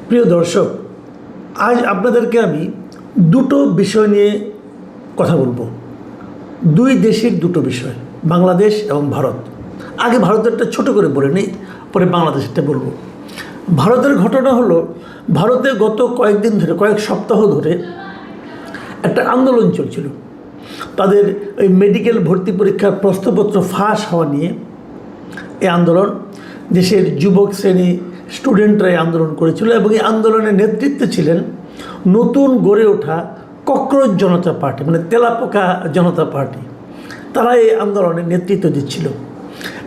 প্রিয় দর্শক, আজ আপনাদেরকে আমি দুটো বিষয় নিয়ে কথা বলবো। দুই দেশের দুটো বিষয়, বাংলাদেশ এবং ভারত। আগে ভারতেরটা ছোট করে বলে নিই, পরে বাংলাদেশেরটা বলবো। ভারতের ঘটনা হলো, ভারতে গত কয়েকদিন ধরে, কয়েক সপ্তাহ ধরে একটা আন্দোলন চলছিল। তাদের ওই মেডিকেল ভর্তি পরীক্ষার প্রশ্নপত্র ফাঁস হওয়া নিয়ে এই আন্দোলন, দেশের যুবক শ্রেণী স্টুডেন্টরা এই আন্দোলন করেছিল এবং এই আন্দোলনের নেতৃত্বে ছিলেন নতুন গড়ে ওঠা ককরোচ জনতা পার্টি, মানে তেলাপোকা জনতা পার্টি। তারা এই আন্দোলনের নেতৃত্ব দিচ্ছিল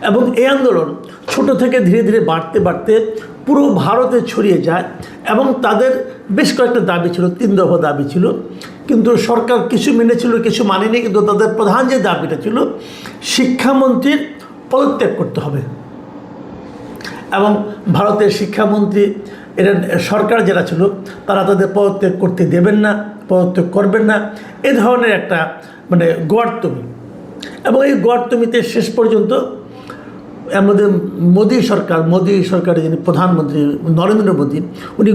এবং এই আন্দোলন ছোট থেকে ধীরে ধীরে বাড়তে বাড়তে পুরো ভারতে ছড়িয়ে যায় এবং তাদের বেশ কয়েকটা দাবি ছিল, 3 দফা দাবি ছিল। কিন্তু সরকার কিছু মেনেছিল, কিছু মানেনি। কিন্তু তাদের প্রধান যে দাবিটা ছিল, শিক্ষামন্ত্রীর পদত্যাগ করতে হবে এবং ভারতের শিক্ষামন্ত্রী এরা সরকার যারা ছিল তারা তাদের পদত্যাগ করতে দেবেন না, পদত্যাগ করবেন না, এ ধরনের একটা গোয়ার্তমি। এবং এই গোয়ার্তমিতে শেষ পর্যন্ত আমাদের মোদী সরকারের যিনি প্রধানমন্ত্রী নরেন্দ্র মোদী, উনি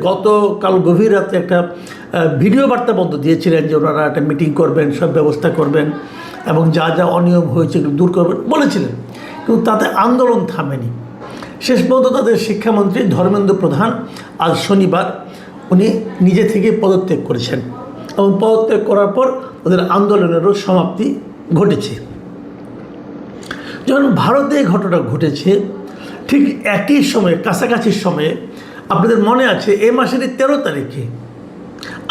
গতকাল গভীর রাতে একটা ভিডিও বার্তা বন্ধ দিয়েছিলেন যে ওনারা একটা মিটিং করবেন, সব ব্যবস্থা করবেন এবং যা যা অনিয়ম হয়েছে এগুলো দূর করবেন বলেছিলেন। কিন্তু তাতে আন্দোলন থামেনি। শেষ পর্যন্ত তাদের শিক্ষামন্ত্রী ধর্মেন্দ্র প্রধান আজ শনিবার উনি নিজে থেকে পদত্যাগ করেছেন এবং পদত্যাগ করার পর তাদের আন্দোলনেরও সমাপ্তি ঘটেছে। যখন ভারতে এই ঘটনা ঘটেছে, ঠিক একই সময়ে, কাছাকাছি সময়ে, আপনাদের মনে আছে এই মাসের 13 তারিখে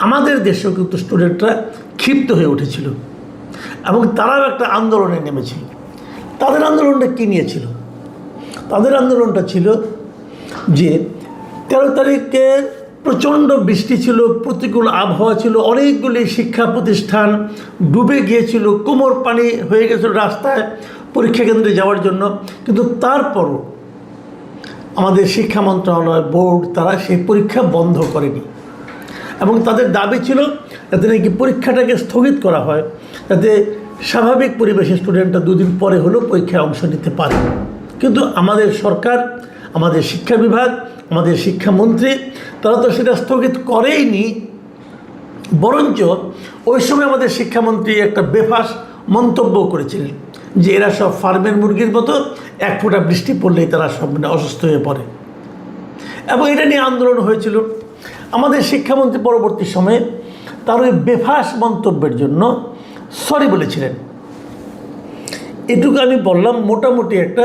আমাদের দেশেও কিন্তু স্টুডেন্টরা ক্ষিপ্ত হয়ে উঠেছিল এবং তারাও একটা আন্দোলনে নেমেছিল। তাদের আন্দোলনটা কী নিয়েছিল? তাদের আন্দোলনটা ছিল যে 13 তারিখে প্রচণ্ড বৃষ্টি ছিল, প্রতিকূল আবহাওয়া ছিল, অনেকগুলি শিক্ষা প্রতিষ্ঠান ডুবে গিয়েছিল, কোমর পানি হয়ে গেছিল রাস্তায় পরীক্ষা কেন্দ্রে যাওয়ার জন্য। কিন্তু তারপরও আমাদের শিক্ষা মন্ত্রণালয়, বোর্ড, তারা সেই পরীক্ষা বন্ধ করেনি এবং তাদের দাবি ছিল যাতে নাকি পরীক্ষাটাকে স্থগিত করা হয়, যাতে স্বাভাবিক পরিবেশে স্টুডেন্টরা 2 দিন পরে হলেও পরীক্ষায় অংশ নিতে পারে। কিন্তু আমাদের সরকার, আমাদের শিক্ষা বিভাগ, আমাদের শিক্ষামন্ত্রী তারা তো সেটা স্থগিত করেইনি, বরঞ্চ ওই সময় আমাদের শিক্ষামন্ত্রী একটা বেফাস মন্তব্য করেছিলেন যে এরা সব ফার্মের মুরগির মতো, 1 ফোঁটা বৃষ্টি পড়লেই তারা সব অসুস্থ হয়ে পড়ে। এবং এটা নিয়ে আন্দোলন হয়েছিল। আমাদের শিক্ষামন্ত্রী পরবর্তী সময়ে তার ওই বেফাস মন্তব্যের জন্য সরি বলেছিলেন। এটুকু আমি বললাম, মোটামুটি একটা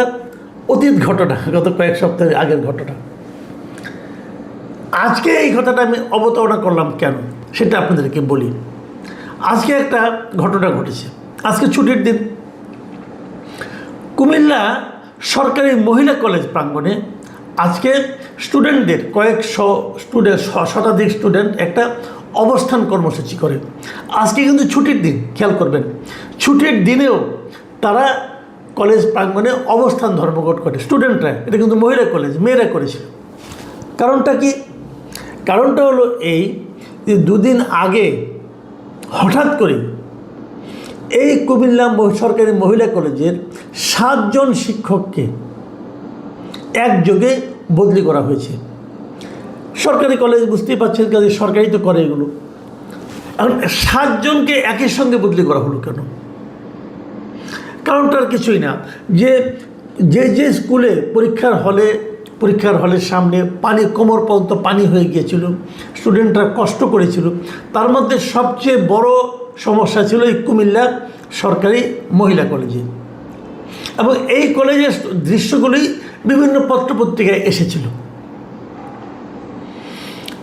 অতীত ঘটনা, গত কয়েক সপ্তাহ আগের ঘটনা। আজকে এই কথাটা আমি অবতারণা করলাম কেন সেটা আপনাদেরকে বলি। আজকে একটা ঘটনা ঘটেছে। আজকে ছুটির দিন। কুমিল্লা সরকারি মহিলা কলেজ প্রাঙ্গণে আজকে স্টুডেন্টদের শতাধিক স্টুডেন্ট একটা অবস্থান কর্মসূচি করে। আজকে কিন্তু ছুটির দিন, খেয়াল করবেন, ছুটির দিনেও তারা কলেজ প্রাঙ্গণে অবস্থান ধর্মঘট করে স্টুডেন্টরা। এটা কিন্তু মহিলা কলেজ, মেয়েরা করেছিল। কারণটা কি? কারণটা হলো এই যে 2 দিন আগে হঠাৎ করে এই কুমিল্লা সরকারি মহিলা কলেজের 7 জন শিক্ষককে একযোগে বদলি করা হয়েছে। সরকারি কলেজ, বুঝতেই পারছেন, কাজে সরকারি তো করে এগুলো। এখন 7 জনকে একই সঙ্গে বদলি করা হলো কেন? কারণটার কিছুই না, যে স্কুলে পরীক্ষার হলের সামনে পানি, কোমর পর্যন্ত পানি হয়ে গিয়েছিল, স্টুডেন্টরা কষ্ট করেছিল, তার মধ্যে সবচেয়ে বড় সমস্যা ছিল এই কুমিল্লা সরকারি মহিলা কলেজে। এবং এই কলেজের দৃশ্যগুলি বিভিন্ন পত্রপত্রিকায় এসেছিল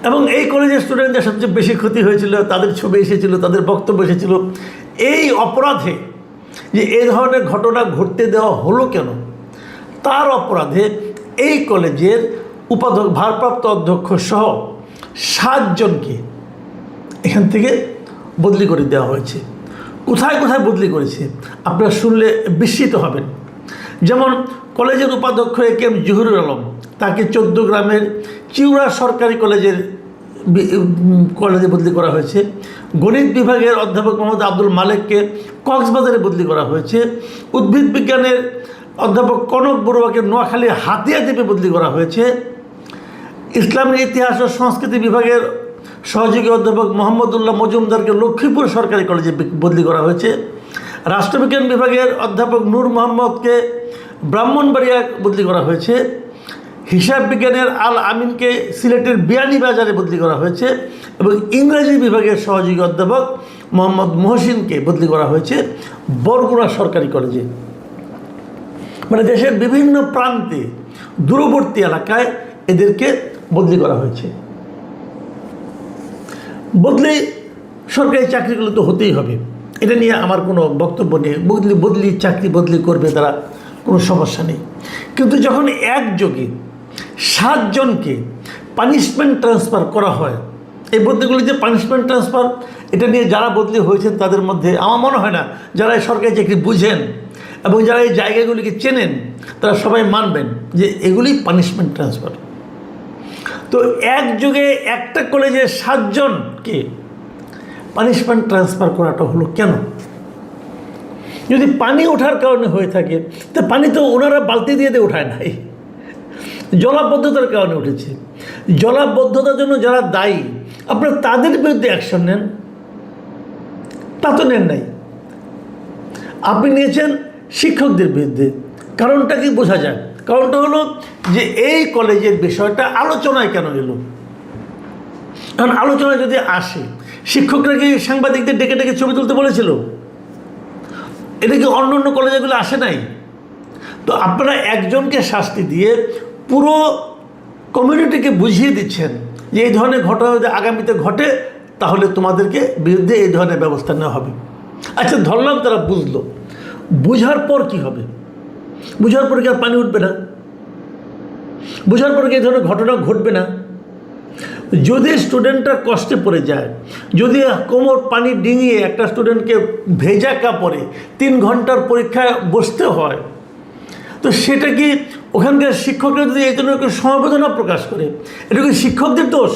এবং এই কলেজের স্টুডেন্টদের সবচেয়ে বেশি ক্ষতি হয়েছিল, তাদের ছবি এসেছিল, তাদের বক্তব্য এসেছিল। এই অপরাধে, যে এই ধরনের ঘটনা ঘটতে দেওয়া হলো কেন, তার অপরাধে এই কলেজের ভারপ্রাপ্ত অধ্যক্ষ সহ 7 জনকে এখান থেকে বদলি করে দেওয়া হয়েছে। কোথায় কোথায় বদলি করেছে আপনারা শুনলে বিস্মিত হবেন। যেমন কলেজের উপাধ্যক্ষ একেএম জহিরুল আলম, তাকে 14 গ্রামের চিউড়া সরকারি কলেজে বদলি করা হয়েছে। গণিত বিভাগের অধ্যাপক মোহাম্মদ আব্দুল মালেককে কক্সবাজারে বদলি করা হয়েছে। উদ্ভিদ বিজ্ঞানের অধ্যাপক কনক বড়ুয়াকে নোয়াখালী হাতিয়া দ্বীপে বদলি করা হয়েছে। ইসলামের ইতিহাস ও সংস্কৃতি বিভাগের সহযোগী অধ্যাপক মোহাম্মদুল্লাহ মজুমদারকে লক্ষ্মীপুর সরকারি কলেজে বদলি করা হয়েছে। রাষ্ট্রবিজ্ঞান বিভাগের অধ্যাপক নূর মোহাম্মদকে ব্রাহ্মণবাড়িয়া বদলি করা হয়েছে। হিসাব বিজ্ঞানের আল আমিনকে সিলেটের বিয়ানীবাজারে বদলি করা হয়েছে এবং ইংরেজি বিভাগের সহযোগী অধ্যাপক মোহাম্মদ মহসিনকে বদলি করা হয়েছে বরগুনা সরকারি কলেজে। মানে দেশের বিভিন্ন প্রান্তে দূরবর্তী এলাকায় এদেরকে বদলি করা হয়েছে। বদলি সরকারি চাকরিগুলো তো হতেই হবে, এটা নিয়ে আমার কোনো বক্তব্য নেই। বদলি চাকরি বদলি করবে, তারা কোনো সমস্যা নেই। কিন্তু যখন একযোগে 7 জনকে পানিশমেন্ট ট্রান্সফার করা হয়, এই বদলিগুলি যে পানিশমেন্ট ট্রান্সফার, এটা নিয়ে যারা বদলি হয়েছেন তাদের মধ্যে আমার মনে হয় না যারা এই সরকারি চাকরি বুঝেন এবং যারা এই জায়গাগুলিকে চেনেন তারা সবাই মানবেন যে এগুলি পানিশমেন্ট ট্রান্সফার। তো একযোগে একটা কলেজে 7 জনকে পানিশমেন্ট ট্রান্সফার করাটা হলো কেন? যদি পানি ওঠার কারণে হয়ে থাকে, তো পানি তো ওনারা বালতি দিয়ে ওঠায় নাই, জলাবদ্ধতার কারণে উঠেছে। জলাবদ্ধতার জন্য যারা দায়ী আপনারা তাদের বিরুদ্ধে অ্যাকশন নেন, তা তো নেন নাই। আপনি নিয়েছেন শিক্ষকদের বিরুদ্ধে। কারণটা কি বোঝা যায়? কারণটা হলো যে এই কলেজের বিষয়টা আলোচনায় কেন এলো? কারণ আলোচনায় যদি আসে, শিক্ষকরা কি সাংবাদিকদের ডেকে ডেকে ছবি তুলতে বলেছিল? এটা কি অন্য অন্য কলেজগুলো আসে নাই? তো আপনারা একজনকে শাস্তি দিয়ে পুরো কমিউনিটিকে বুঝিয়ে দিচ্ছেন যে এই ধরনের ঘটনা যদি আগামীতে ঘটে তাহলে তোমাদেরকে বিরুদ্ধে এই ধরনের ব্যবস্থা নেওয়া হবে। আচ্ছা, ধরলাম তারা বুঝলো, বুঝার পর কি হবে? বুঝার পর কি আর পানি উঠবে না? বুঝার পর কি এই ধরনের ঘটনা ঘটবে না? যদি স্টুডেন্টটা কষ্টে পড়ে যায়, যদি কোমর পানি ডিঙিয়ে একটা স্টুডেন্টকে ভেজা কাপড়ে 3 ঘন্টার পরীক্ষায় বসতে হয়, তো সেটা কি ওখানকার শিক্ষকরা যদি এই জন্য একটু সমবেদনা প্রকাশ করে, এটা কি শিক্ষকদের দোষ?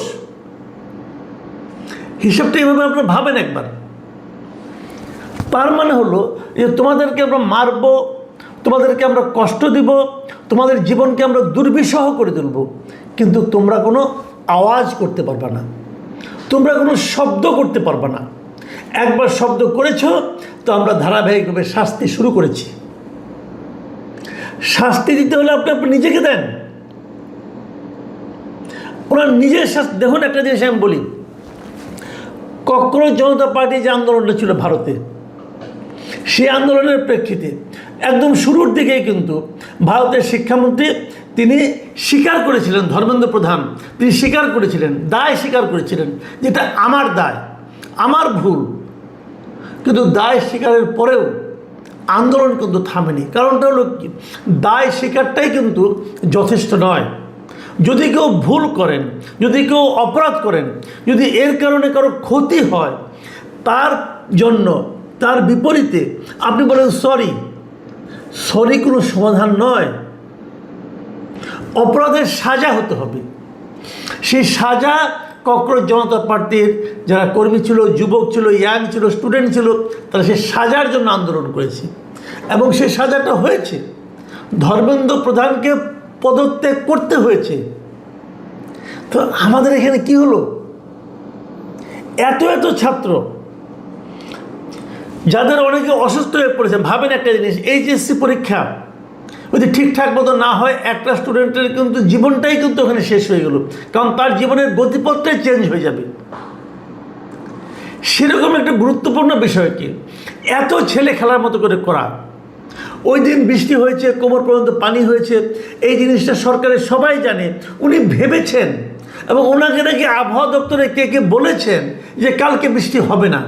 হিসাবটা এইভাবে আপনারা ভাবেন একবার। তার মানে হলো যে তোমাদেরকে আমরা মারবো, তোমাদেরকে আমরা কষ্ট দিব, তোমাদের জীবনকে আমরা দুর্বিষহ করে তুলব, কিন্তু তোমরা কোনো আওয়াজ করতে পারবে না, তোমরা কোনো শব্দ করতে পারবে না। একবার শব্দ করেছ তো আমরা ধারাবাহিকভাবে শাস্তি শুরু করেছি। শাস্তি দিতে হলে আপনি নিজেকে দেন, ওনার নিজের শাস্তি দেখুন। একটা জিনিস আমি বলি, ককরোচ জনতা পার্টি যে আন্দোলনটা ছিল ভারতে, সেই আন্দোলনের প্রেক্ষিতে একদম শুরুর দিকেই কিন্তু ভারতের শিক্ষামন্ত্রী তিনি স্বীকার করেছিলেন, ধর্মেন্দ্র প্রধান তিনি স্বীকার করেছিলেন, দায় স্বীকার করেছিলেন, যেটা আমার দায়, আমার ভুল। কিন্তু দায় স্বীকারের পরেও আন্দোলন কিন্তু থামেনি। কারণটা হলো কি, দায় স্বীকারটাই কিন্তু যথেষ্ট নয়। যদি কেউ ভুল করেন, যদি কেউ অপরাধ করেন, যদি এর কারণে কারো ক্ষতি হয়, তার জন্য তার বিপরীতে আপনি বলেন সরি, সরি কোনো সমাধান নয়। অপরাধের সাজা হতে হবে। সেই সাজা ককরোচ জনতা পার্টির যারা কর্মী ছিল, যুবক ছিল, ইয়াং ছিল, স্টুডেন্ট ছিল, তারা সেই সাজার জন্য আন্দোলন করেছে এবং সেই সাজাটা হয়েছে। ধর্মেন্দ্র প্রধানকে পদত্যাগ করতে হয়েছে। তো আমাদের এখানে কি হলো? এত এত ছাত্র যাদের অনেকে অসুস্থ হয়ে পড়েছে। ভাবেন একটা জিনিস, এইচএসসি পরীক্ষা যদি ঠিকঠাক মতো না হয়, একটা স্টুডেন্টের কিন্তু জীবনটাই কিন্তু ওখানে শেষ হয়ে গেল, কারণ তার জীবনের গতিপথটাই চেঞ্জ হয়ে যাবে। সেরকম একটা গুরুত্বপূর্ণ বিষয় কি, এত ছেলে খেলার মতো করে করা। ওই দিন বৃষ্টি হয়েছে, কোমর পর্যন্ত পানি হয়েছে, এই জিনিসটা সরকারের সবাই জানে। উনি ভেবেছেন এবং ওনাকে নাকি আবহাওয়া দপ্তরে কে কে বলেছেন যে কালকে বৃষ্টি হবে না,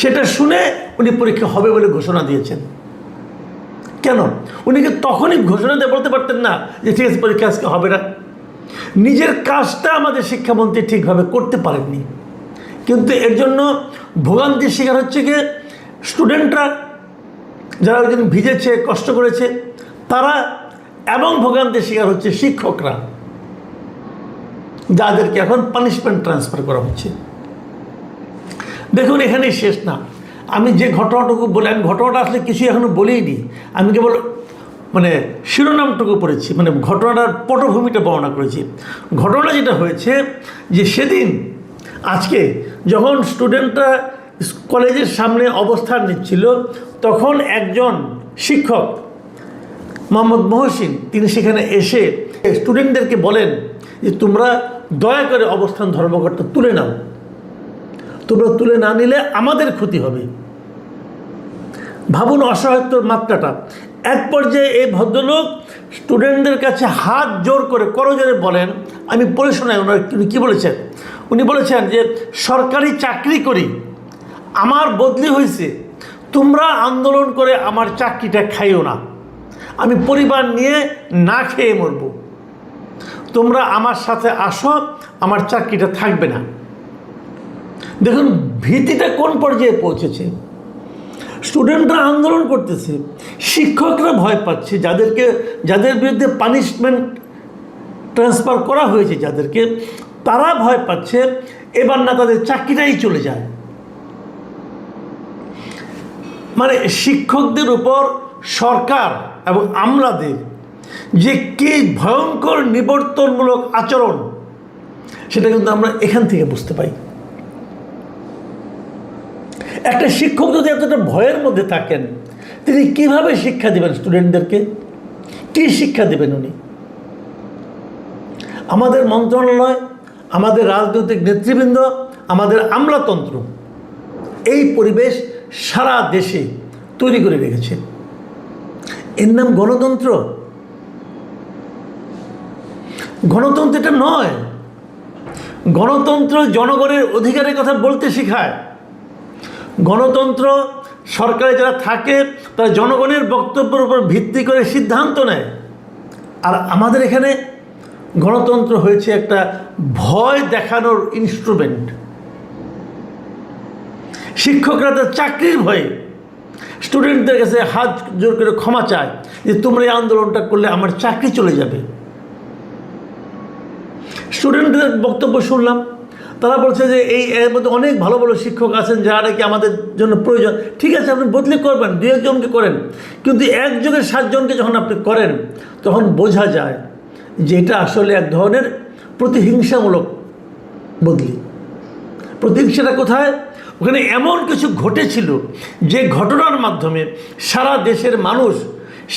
সেটা শুনে উনি পরীক্ষা হবে বলে ঘোষণা দিয়েছেন। কেন? উনি কি তখনই ঘোষণা দিয়ে বলতে পারতেন না যে ঠিক আছে পরীক্ষা আজকে হবে না? নিজের কাজটা আমাদের শিক্ষামন্ত্রী ঠিকভাবে করতে পারেননি, কিন্তু এর জন্য ভোগান্তির শিকার হচ্ছে গিয়ে স্টুডেন্টরা, যারা ওই দিন ভিজেছে, কষ্ট করেছে তারা, এবং ভোগান্তির শিকার হচ্ছে শিক্ষকরা, যাদেরকে এখন পানিশমেন্ট ট্রান্সফার করা হচ্ছে। দেখুন, এখানেই শেষ না। আমি যে ঘটনাটুকু বলি, আমি ঘটনাটা আসলে কিছুই এখনো বলিনি। আমি কেবল মানে শিরোনামটুকু পড়েছি, মানে ঘটনাটার পটভূমিটা বর্ণনা করেছি। ঘটনা যেটা হয়েছে যে সেদিন আজকে যখন স্টুডেন্টরা কলেজের সামনে অবস্থান নিচ্ছিল, তখন একজন শিক্ষক মোহাম্মদ মহসিন তিনি সেখানে এসে স্টুডেন্টদেরকে বলেন যে তোমরা দয়া করে অবস্থান ধর্মঘটটা তুলে নাও, তোমরা তুলে না নিলে আমাদের ক্ষতি হবে। ভাবুন অসহায়ত্বর মাত্রাটা। এক পর্যায়ে এই ভদ্রলোক স্টুডেন্টদের কাছে হাত জোর করে করজোরে বলেন, আমি পড়ে শোনাই ওনার উনি কী বলেছেন। উনি বলেছেন যে সরকারি চাকরি করি, আমার বদলি হয়েছে, তোমরা আন্দোলন করে আমার চাকরিটা খাইও না, আমি পরিবার নিয়ে না খেয়ে মরব, তোমরা আমার সাথে আসো, আমার চাকরিটা থাকবে না। দেখুন ভীতিটা কোন পর্যায়ে পৌঁছেছে। স্টুডেন্টরা আন্দোলন করতেছে, শিক্ষকরা ভয় পাচ্ছে, যাদের বিরুদ্ধে পানিশমেন্ট ট্রান্সফার করা হয়েছে যাদেরকে, তারা ভয় পাচ্ছে এবার না তাদের চাকরিটাই চলে যায়। মানে শিক্ষকদের উপর সরকার এবং আমলাদের যে কি ভয়ঙ্কর নিবর্তনমূলক আচরণ, সেটা কিন্তু আমরা এখান থেকে বুঝতে পাই। একটা শিক্ষক যদি এতটা ভয়ের মধ্যে থাকেন, তিনি কিভাবে শিক্ষা দেবেন স্টুডেন্টদেরকে? কী শিক্ষা দেবেন উনি? আমাদের মন্ত্রণালয়, আমাদের রাজনৈতিক নেতৃবৃন্দ, আমাদের আমলাতন্ত্র এই পরিবেশ সারা দেশে তৈরি করে রেখেছে। এর নাম গণতন্ত্র? গণতন্ত্র এটা নয়। গণতন্ত্র জনগণের অধিকারের কথা বলতে শেখায়। গণতন্ত্র সরকারে যারা থাকে তারা জনগণের বক্তব্যের উপর ভিত্তি করে সিদ্ধান্ত নেয়। আর আমাদের এখানে গণতন্ত্র হয়েছে একটা ভয় দেখানোর ইনস্ট্রুমেন্ট। শিক্ষকরা তার চাকরির ভয়ে স্টুডেন্টদের কাছে হাত জোর করে ক্ষমা চায় যে তোমরা এই আন্দোলনটা করলে আমার চাকরি চলে যাবে। স্টুডেন্টদের বক্তব্য শুনলাম, তারা বলছে যে এর মধ্যে অনেক ভালো ভালো শিক্ষক আছেন যারা নাকি আমাদের জন্য প্রয়োজন। ঠিক আছে, আপনি বদলি করবেন, দু একজনকে করেন, কিন্তু একজনের 7 জনকে যখন আপনি করেন তখন বোঝা যায় যে এটা আসলে এক ধরনের প্রতিহিংসামূলক বদলি। প্রতিহিংসাটা কোথায়? ওখানে এমন কিছু ঘটেছিল যে ঘটনার মাধ্যমে সারা দেশের মানুষ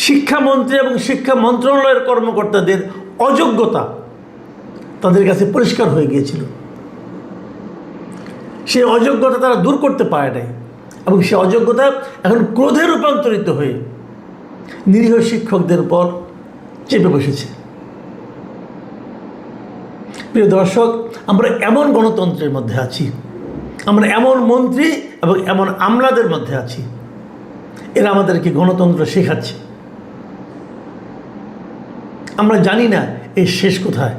শিক্ষামন্ত্রী এবং শিক্ষা মন্ত্রণালয়ের কর্মকর্তাদের অযোগ্যতা তাদের কাছে পরিষ্কার হয়ে গিয়েছিল। সেই অযোগ্যতা তারা দূর করতে পারে নাই, এবং সেই অযোগ্যতা এখন ক্রোধে রূপান্তরিত হয়ে নিরীহ শিক্ষকদের উপর চেপে বসেছে। প্রিয় দর্শক, আমরা এমন গণতন্ত্রের মধ্যে আছি, আমরা এমন মন্ত্রী এবং এমন আমলাদের মধ্যে আছি, এরা আমাদেরকে গণতন্ত্র শেখাচ্ছে। আমরা জানি না এর শেষ কোথায়।